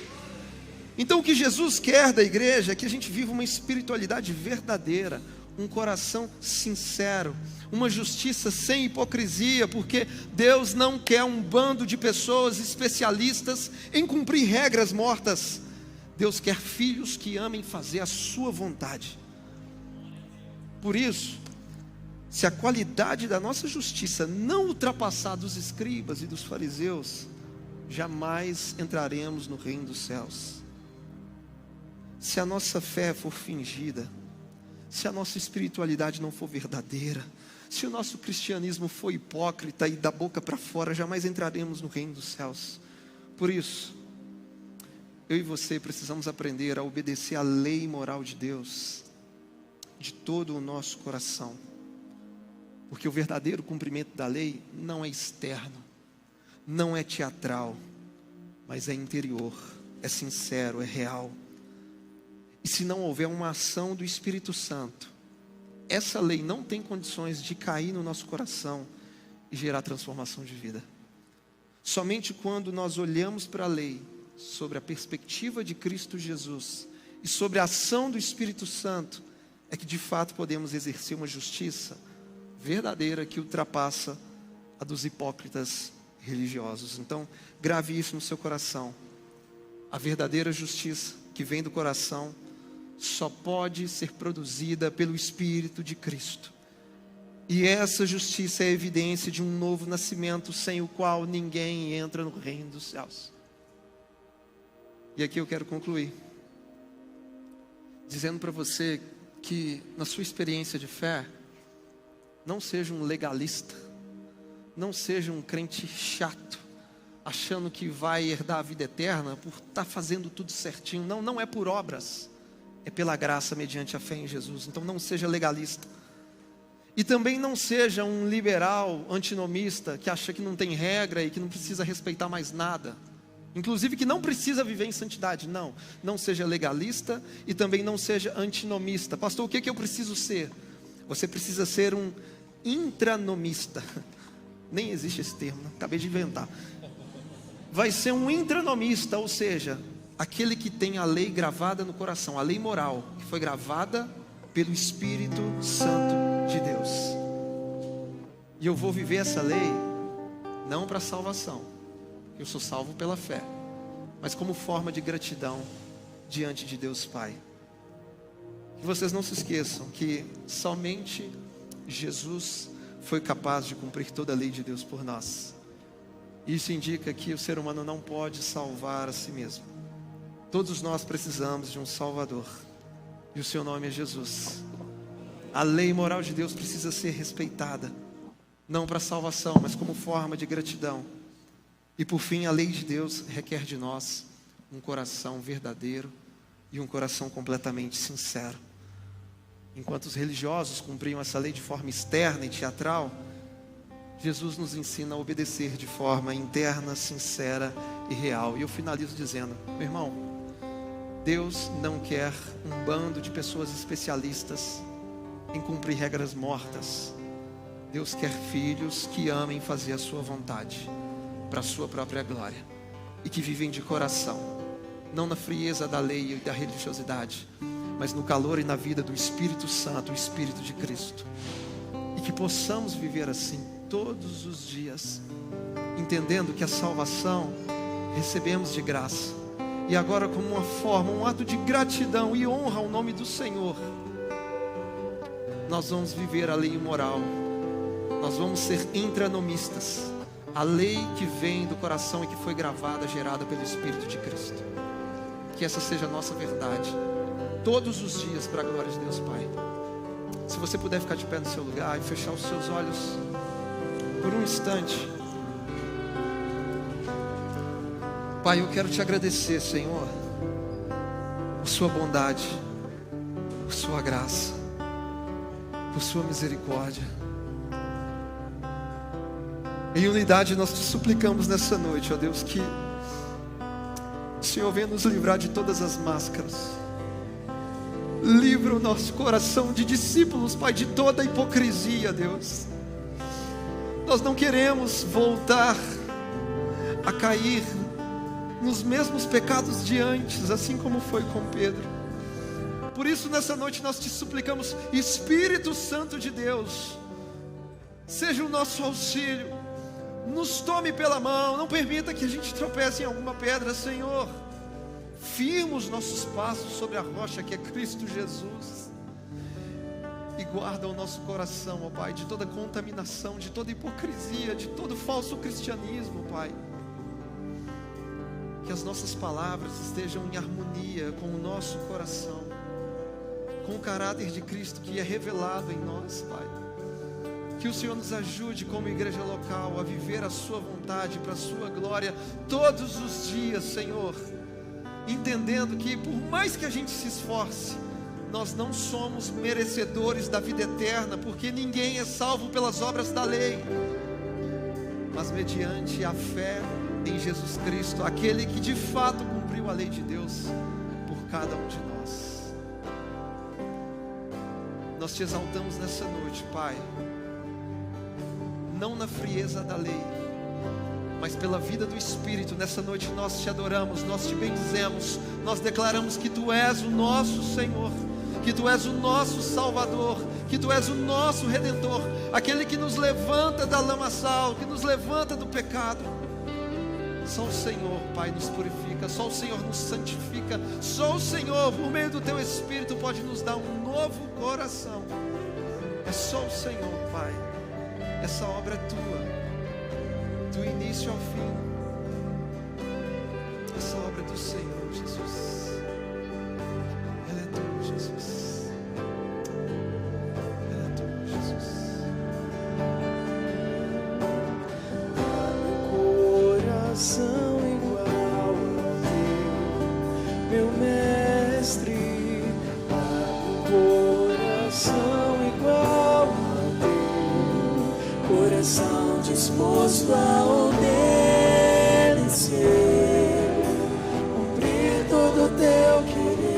Então o que Jesus quer da igreja é que a gente viva uma espiritualidade verdadeira, um coração sincero, uma justiça sem hipocrisia, porque Deus não quer um bando de pessoas especialistas em cumprir regras mortas. Deus quer filhos que amem fazer a sua vontade. Por isso, se a qualidade da nossa justiça não ultrapassar dos escribas e dos fariseus, jamais entraremos no reino dos céus. Se a nossa fé for fingida, se a nossa espiritualidade não for verdadeira, se o nosso cristianismo for hipócrita e da boca para fora, jamais entraremos no reino dos céus. Por isso, eu e você precisamos aprender a obedecer à lei moral de Deus de todo o nosso coração, porque o verdadeiro cumprimento da lei não é externo, não é teatral, mas é interior, é sincero, é real. E se não houver uma ação do Espírito Santo, essa lei não tem condições de cair no nosso coração e gerar transformação de vida. Somente quando nós olhamos para a lei sobre a perspectiva de Cristo Jesus e sobre a ação do Espírito Santo, é que de fato podemos exercer uma justiça verdadeira que ultrapassa a dos hipócritas religiosos. Então, grave isso no seu coração. A verdadeira justiça que vem do coração só pode ser produzida pelo Espírito de Cristo. E essa justiça é a evidência de um novo nascimento, sem o qual ninguém entra no reino dos céus. E aqui eu quero concluir, dizendo para você que na sua experiência de fé, não seja um legalista, não seja um crente chato, achando que vai herdar a vida eterna por estar fazendo tudo certinho. Não, não é por obras, é pela graça mediante a fé em Jesus. Então não seja legalista. E também não seja um liberal antinomista que acha que não tem regra e que não precisa respeitar mais nada. Inclusive que não precisa viver em santidade. Não, não seja legalista e também não seja antinomista. Pastor, o que eu preciso ser? Você precisa ser um intranomista. Nem existe esse termo, né? Acabei de inventar. Vai ser um intranomista, ou seja, aquele que tem a lei gravada no coração, a lei moral, que foi gravada pelo Espírito Santo de Deus. E eu vou viver essa lei, não para salvação, eu sou salvo pela fé, mas como forma de gratidão diante de Deus Pai. Que vocês não se esqueçam que somente Jesus foi capaz de cumprir toda a lei de Deus por nós. Isso indica que o ser humano não pode salvar a si mesmo. Todos nós precisamos de um Salvador, e o seu nome é Jesus. A lei moral de Deus precisa ser respeitada, não para salvação, mas como forma de gratidão. E por fim, a lei de Deus requer de nós um coração verdadeiro e um coração completamente sincero. Enquanto os religiosos cumpriam essa lei de forma externa e teatral, Jesus nos ensina a obedecer de forma interna, sincera e real. E eu finalizo dizendo, meu irmão, Deus não quer um bando de pessoas especialistas em cumprir regras mortas. Deus quer filhos que amem fazer a sua vontade, para a sua própria glória, e que vivem de coração, não na frieza da lei e da religiosidade, mas no calor e na vida do Espírito Santo, o Espírito de Cristo. E que possamos viver assim todos os dias, entendendo que a salvação recebemos de graça, e agora como uma forma, um ato de gratidão e honra ao nome do Senhor, nós vamos viver a lei moral, nós vamos ser intranomistas, a lei que vem do coração e que foi gravada, gerada pelo Espírito de Cristo. Que essa seja a nossa verdade todos os dias, para a glória de Deus Pai. Se você puder ficar de pé no seu lugar e fechar os seus olhos por um instante. Pai, eu quero te agradecer, Senhor, por sua bondade, por sua graça, por sua misericórdia. Em unidade nós te suplicamos nessa noite, ó Deus, que o Senhor venha nos livrar de todas as máscaras. Livra o nosso coração de discípulos, Pai, de toda a hipocrisia, Deus. Nós não queremos voltar a cair nos mesmos pecados de antes, assim como foi com Pedro. Por isso, nessa noite nós te suplicamos, Espírito Santo de Deus, seja o nosso auxílio, nos tome pela mão, não permita que a gente tropece em alguma pedra, Senhor. Firma os nossos passos sobre a rocha que é Cristo Jesus, e guarda o nosso coração, ó Pai, de toda contaminação, de toda hipocrisia, de todo falso cristianismo, Pai. Que as nossas palavras estejam em harmonia com o nosso coração, com o caráter de Cristo que é revelado em nós, Pai. Que o Senhor nos ajude como igreja local a viver a sua vontade para a sua glória todos os dias, Senhor. Entendendo que por mais que a gente se esforce, nós não somos merecedores da vida eterna, porque ninguém é salvo pelas obras da lei, mas mediante a fé em Jesus Cristo, aquele que de fato cumpriu a lei de Deus por cada um de nós. Nós te exaltamos nessa noite, Pai, não na frieza da lei, mas pela vida do Espírito. Nessa noite nós te adoramos, nós te bendizemos, nós declaramos que Tu és o nosso Senhor, que Tu és o nosso Salvador, que Tu és o nosso Redentor, aquele que nos levanta da lamaçal, que nos levanta do pecado. Só o Senhor, Pai, nos purifica, só o Senhor nos santifica, só o Senhor, por meio do Teu Espírito, pode nos dar um novo coração. É só o Senhor, Pai. Essa obra é Tua, do início ao fim. Essa obra é do Senhor, Jesus. Ela é Tua, Jesus. Ela é Tua, Jesus. Coração igual ao teu, meu mestre. Coração igual ao teu, coração disposto a obedecer, cumprir todo o teu querer.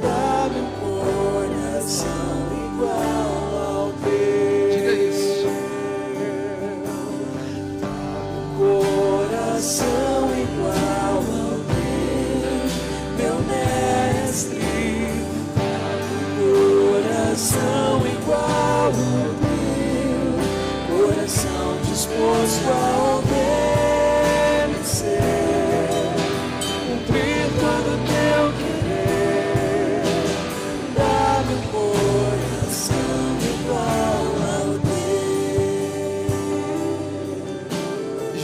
Dá-me um coração igual ao teu. Diga isso. Coração igual ao teu, meu mestre. Coração igual ao teu, coração disposto a obedecer, cumprir todo o teu querer. Dá-me um coração igual ao teu.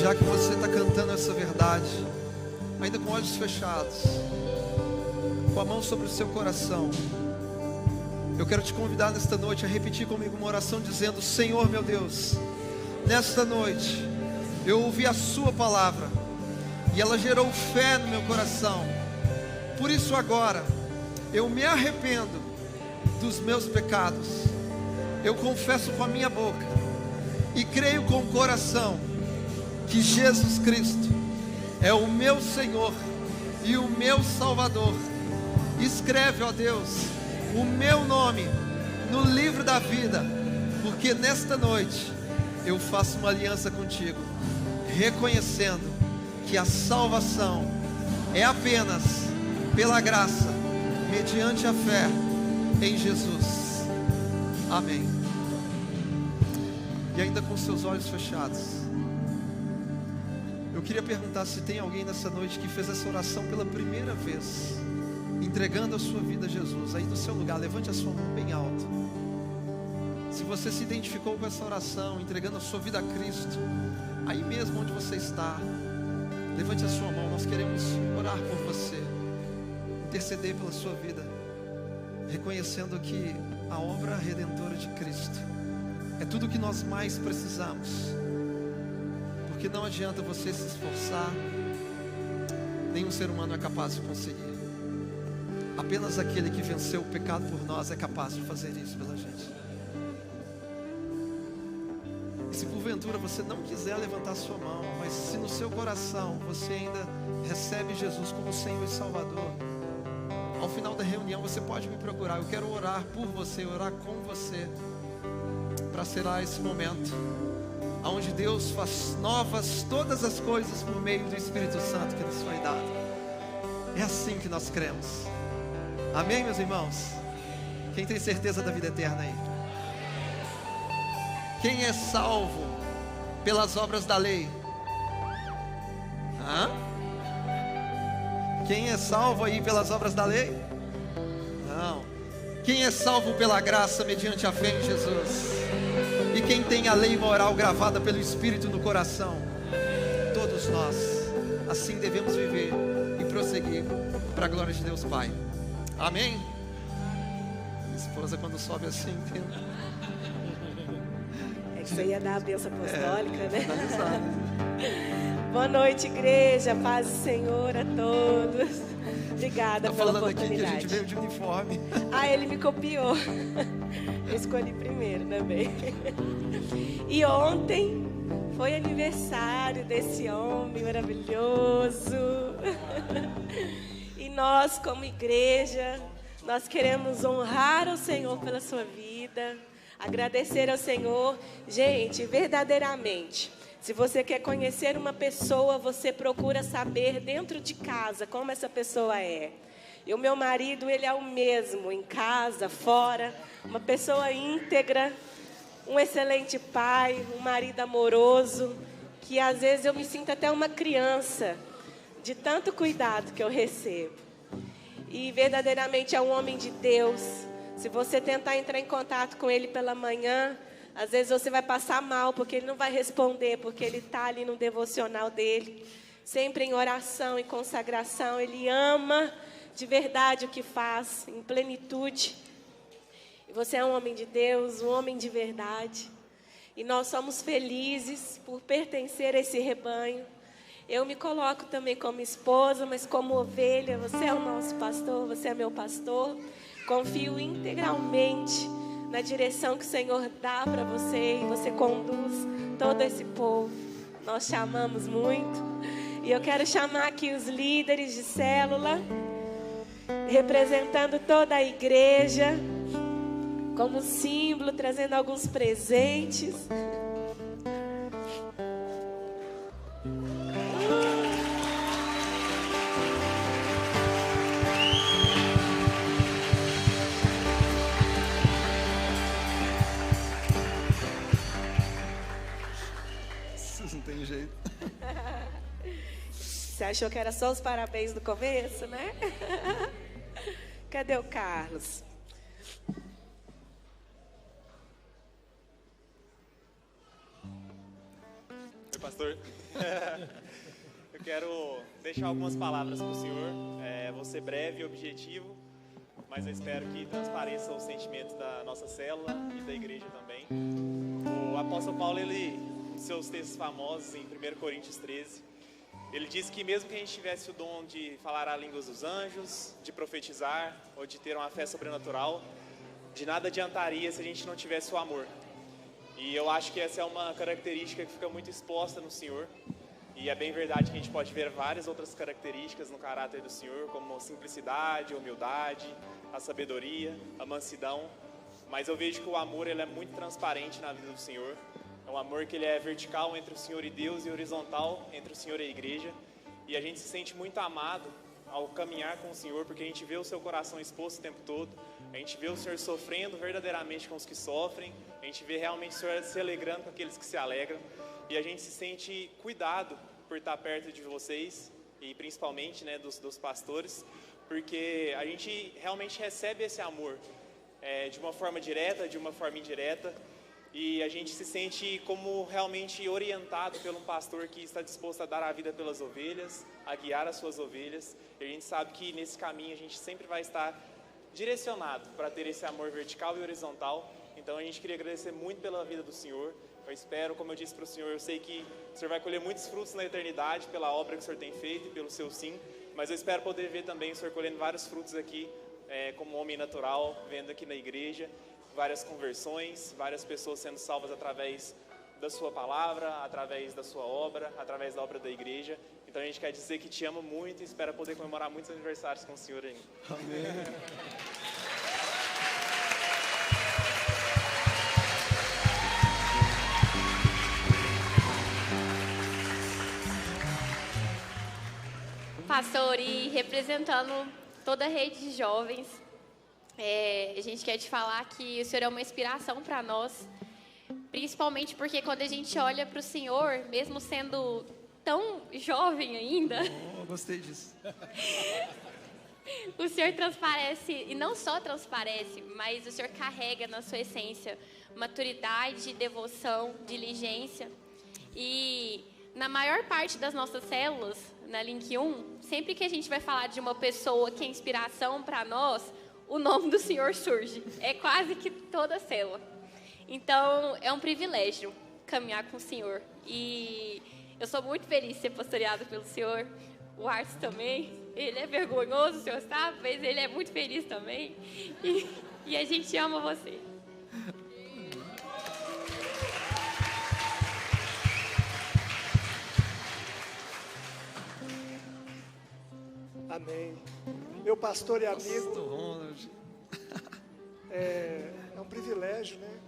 Já que você está cantando essa verdade, ainda com olhos fechados, com a mão sobre o seu coração, eu quero te convidar nesta noite a repetir comigo uma oração dizendo: Senhor meu Deus, nesta noite eu ouvi a Sua palavra e ela gerou fé no meu coração. Por isso agora eu me arrependo dos meus pecados. Eu confesso com a minha boca e creio com o coração que Jesus Cristo é o meu Senhor e o meu Salvador. Escreve, ó Deus, o meu nome no livro da vida, porque nesta noite eu faço uma aliança contigo, reconhecendo que a salvação é apenas pela graça, mediante a fé em Jesus. Amém. E ainda com seus olhos fechados, eu queria perguntar se tem alguém nessa noite que fez essa oração pela primeira vez, entregando a sua vida a Jesus. Aí do seu lugar, levante a sua mão bem alto. Se você se identificou com essa oração, entregando a sua vida a Cristo, aí mesmo onde você está, levante a sua mão. Nós queremos orar por você, interceder pela sua vida, reconhecendo que a obra redentora de Cristo é tudo o que nós mais precisamos. Porque não adianta você se esforçar, nenhum ser humano é capaz de conseguir. Apenas aquele que venceu o pecado por nós é capaz de fazer isso pela gente. E se porventura você não quiser levantar sua mão, mas se no seu coração você ainda recebe Jesus como Senhor e Salvador, ao final da reunião você pode me procurar. Eu quero orar por você, orar com você, para selar esse momento, onde Deus faz novas todas as coisas por meio do Espírito Santo que nos foi dado. É assim que nós cremos. Amém, meus irmãos? Quem tem certeza da vida eterna aí? Quem é salvo pelas obras da lei? Hã? Quem é salvo aí pelas obras da lei? Não. Quem é salvo pela graça mediante a fé em Jesus? E quem tem a lei moral gravada pelo Espírito no coração? Todos nós. Assim devemos viver e prosseguir para a glória de Deus Pai. Amém? Minha esposa, quando sobe assim, entende? É que você ia dar a bênção apostólica, né? Finalizado. Boa noite, igreja. Paz do Senhor a todos. Obrigada pela falando oportunidade. aqui que a gente veio de uniforme. Ah, ele me copiou. Eu escolhi primeiro também. E ontem foi aniversário desse homem maravilhoso. E nós, como igreja, nós queremos honrar o Senhor pela sua vida, agradecer ao Senhor. Gente, verdadeiramente, se você quer conhecer uma pessoa, você procura saber dentro de casa como essa pessoa é. E o meu marido, ele é o mesmo, em casa, fora, uma pessoa íntegra, um excelente pai, um marido amoroso, que às vezes eu me sinto até uma criança, de tanto cuidado que eu recebo. E verdadeiramente é um homem de Deus. Se você tentar entrar em contato com ele pela manhã, às vezes você vai passar mal, porque ele não vai responder, porque ele está ali no devocional dele, sempre em oração e consagração. Ele ama de verdade o que faz, em plenitude. E você é um homem de Deus, um homem de verdade. E nós somos felizes por pertencer a esse rebanho. Eu me coloco também como esposa, mas como ovelha. Você é o nosso pastor, você é meu pastor. Confio integralmente na direção que o Senhor dá para você, e você conduz todo esse povo. Nós te amamos muito. E eu quero chamar aqui os líderes de célula, representando toda a igreja, como símbolo, trazendo alguns presentes. Não tem jeito. Você achou que era só os parabéns no começo, né? Cadê o Carlos? Oi, pastor. Eu quero deixar algumas palavras para o senhor. Vou ser breve e objetivo, mas eu espero que transpareça o sentimento da nossa célula e da igreja também. O apóstolo Paulo, ele, em seus textos famosos, em 1 Coríntios 13, ele diz que mesmo que a gente tivesse o dom de falar a língua dos anjos, de profetizar ou de ter uma fé sobrenatural, de nada adiantaria se a gente não tivesse o amor. E eu acho que essa é uma característica que fica muito exposta no Senhor. E é bem verdade que a gente pode ver várias outras características no caráter do Senhor, como a simplicidade, a humildade, a sabedoria, a mansidão. Mas eu vejo que o amor, ele é muito transparente na vida do Senhor. É um amor que ele é vertical entre o Senhor e Deus e horizontal entre o Senhor e a igreja. E a gente se sente muito amado ao caminhar com o Senhor, porque a gente vê o seu coração exposto o tempo todo. A gente vê o Senhor sofrendo verdadeiramente com os que sofrem. A gente vê realmente o Senhor se alegrando com aqueles que se alegram. E a gente se sente cuidado por estar perto de vocês, e principalmente, né, dos pastores, porque a gente realmente recebe esse amor de uma forma direta, de uma forma indireta. E a gente se sente como realmente orientado por um pastor que está disposto a dar a vida pelas ovelhas, a guiar as suas ovelhas. E a gente sabe que nesse caminho a gente sempre vai estar direcionado para ter esse amor vertical e horizontal. Então a gente queria agradecer muito pela vida do Senhor. Eu espero, como eu disse para o Senhor, eu sei que o Senhor vai colher muitos frutos na eternidade pela obra que o Senhor tem feito e pelo seu sim. Mas eu espero poder ver também o Senhor colhendo vários frutos aqui, como homem natural, vendo aqui na igreja. Várias conversões, várias pessoas sendo salvas através da sua palavra, através da sua obra, através da obra da igreja. Então a gente quer dizer que te ama muito e espera poder comemorar muitos aniversários com o Senhor ainda. Amém. pastor, e representando toda a rede de jovens, a gente quer te falar que o Senhor é uma inspiração para nós, principalmente porque quando a gente olha para o Senhor, mesmo sendo tão jovem ainda, Gostei disso. o Senhor transparece, e não só transparece, mas o Senhor carrega na sua essência maturidade, devoção, diligência. E na maior parte das nossas células, na Link 1, sempre que a gente vai falar de uma pessoa que é inspiração para nós, o nome do Senhor surge. É quase que toda célula. Então, é um privilégio caminhar com o Senhor. E eu sou muito feliz de ser pastoreada pelo Senhor. O Arthur também. Ele é vergonhoso, o senhor sabe, mas ele é muito feliz também. E a gente ama você. Amém. Meu pastor e amigo, Pastor Ronald. é um privilégio, né?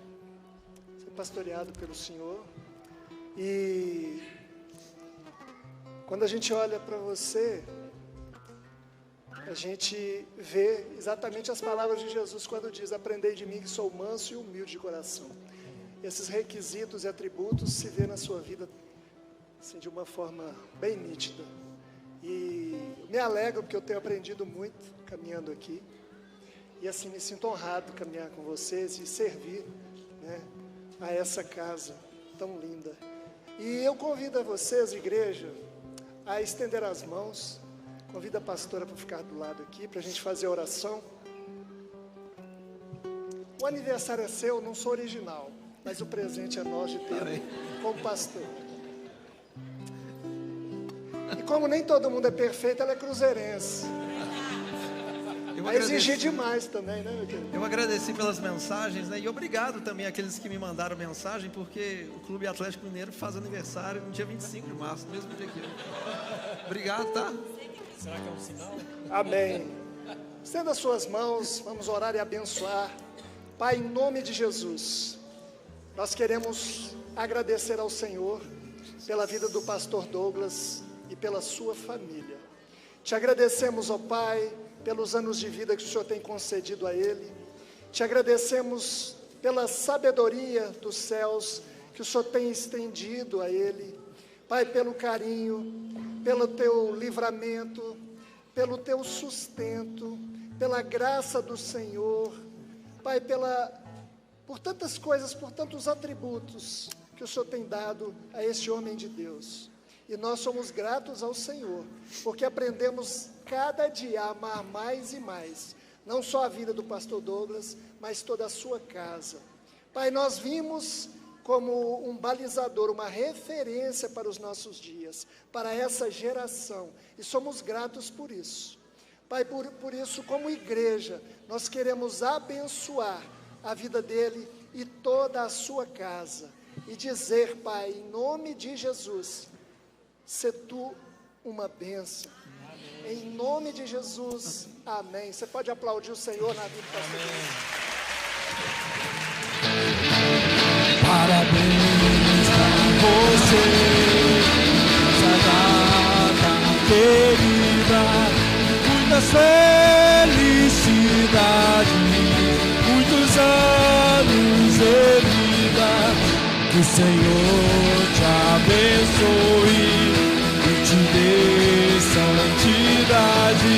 Ser pastoreado pelo Senhor. E quando a gente olha para você, a gente vê exatamente as palavras de Jesus quando diz: aprendei de mim que sou manso e humilde de coração. Esses requisitos e atributos se vê na sua vida assim, de uma forma bem nítida. E me alegro porque eu tenho aprendido muito caminhando aqui. E assim, me sinto honrado de caminhar com vocês e servir, né, a essa casa tão linda. E eu convido a vocês, igreja, a estender as mãos. Convido a pastora para ficar do lado aqui, para a gente fazer a oração. O aniversário é seu, não sou original, mas o presente é nosso de ter como pastor. E como nem todo mundo é perfeito, ela é cruzeirense. Vai exigir demais também, né, meu querido? Eu agradeci pelas mensagens, né? E obrigado também àqueles que me mandaram mensagem, porque o Clube Atlético Mineiro faz aniversário no dia 25 de março, mesmo dia que eu. Obrigado, tá? Será que é um sinal? Amém. Estenda as suas mãos, vamos orar e abençoar. Pai, em nome de Jesus, nós queremos agradecer ao Senhor pela vida do pastor Douglas e pela sua família. Te agradecemos, ó Pai, pelos anos de vida que o Senhor tem concedido a ele. Te agradecemos pela sabedoria dos céus que o Senhor tem estendido a ele. Pai, pelo carinho, pelo teu livramento, pelo teu sustento, pela graça do Senhor. Pai, por tantas coisas, por tantos atributos que o Senhor tem dado a este homem de Deus. E nós somos gratos ao Senhor, porque aprendemos cada dia a amar mais e mais, não só a vida do pastor Douglas, mas toda a sua casa. Pai, nós vimos como um balizador, uma referência para os nossos dias, para essa geração, e somos gratos por isso. Pai, por isso, como igreja, nós queremos abençoar a vida dele e toda a sua casa, e dizer, Pai, em nome de Jesus, sê tu uma bênção. Amém. Em nome de Jesus, amém. Você pode aplaudir o Senhor na vida do pastor Douglas. Parabéns pra você, Sagrada querida, muitas felicidades, muitos anos de vida, que o Senhor te abençoe e te dê santidade,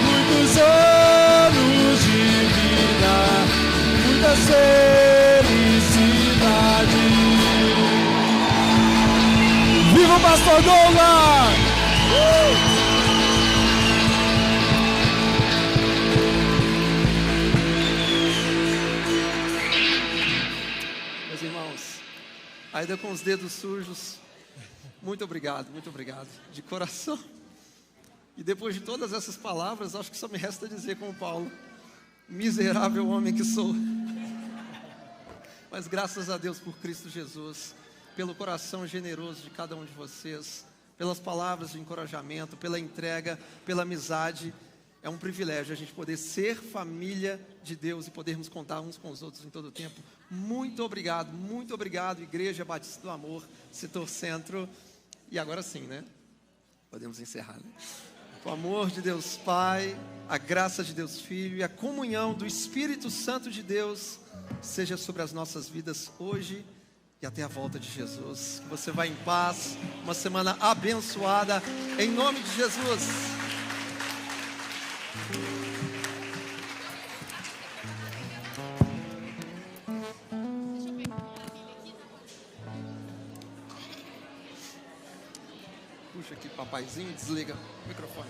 muitos anos de vida, muitas felicidades. Viva o pastor Douglas! Meus irmãos, ainda com os dedos sujos, muito obrigado, de coração. E depois de todas essas palavras, acho que só me resta dizer como Paulo: miserável homem que sou. Mas graças a Deus por Cristo Jesus, pelo coração generoso de cada um de vocês, pelas palavras de encorajamento, pela entrega, pela amizade. É um privilégio a gente poder ser família de Deus e podermos contar uns com os outros em todo o tempo. Muito obrigado, Igreja Batista do Amor, Setor Centro. E agora sim, né? Podemos encerrar, né? O amor de Deus Pai, a graça de Deus Filho e a comunhão do Espírito Santo de Deus seja sobre as nossas vidas hoje e até a volta de Jesus. Que você vá em paz, uma semana abençoada, em nome de Jesus. Puxa aqui, papaizinho, desliga o microfone.